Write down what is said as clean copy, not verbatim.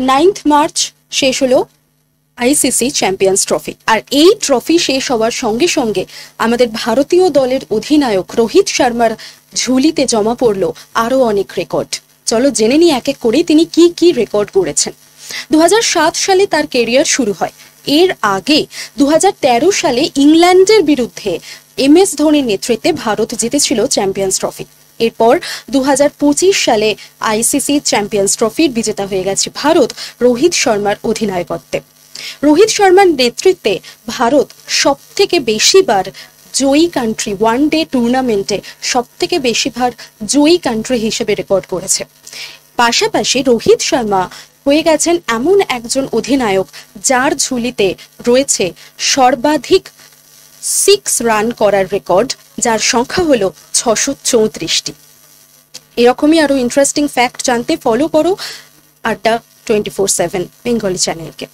9 March শেষ হলো ICC champions trophy. আর এই ট্রফি শেষ হওয়ার সঙ্গে সঙ্গে আমাদের ভারতীয় দলের অধিনায়ক রোহিত শর্মার ঝুলিতে জমা পড়লো আরো অনেক রেকর্ড। চলো জেনে নিই এক এক করে তিনি কি কি রেকর্ড গড়েছেন। 2007 সালে তার কেরিয়ার শুরু হয়। এর আগে 2013 সালে ইংল্যান্ডের বিরুদ্ধে MS ধোনির নেতৃত্বে ভারত জিতেছিল চ্যাম্পিয়ন্স ট্রফি। এরপর 2025 সালে আইসিসি চ্যাম্পিয়ন্স ট্রফির বিজেতা হয়ে গেছে ভারত রোহিত শর্মার অধিনায়কত্বে। রোহিত শর্মার নেতৃত্বে ভারত সব থেকে বেশিবার জয়ী কান্ট্রি, ওয়ান ডে টুর্নামেন্টে সব থেকে বেশিবার জয়ী কান্ট্রি হিসেবে রেকর্ড করেছে। পাশাপাশি রোহিত শর্মা হয়ে গেছেন এমন একজন অধিনায়ক যার ঝুলিতে রয়েছে সর্বাধিক 6 রান করার রেকর্ড, যার সংখ্যা হলো 634টি। এরকমই আরো ইন্টারেস্টিং ফ্যাক্ট জানতে ফলো করো আড্ডা 24/7 বেঙ্গলি চ্যানেলকে।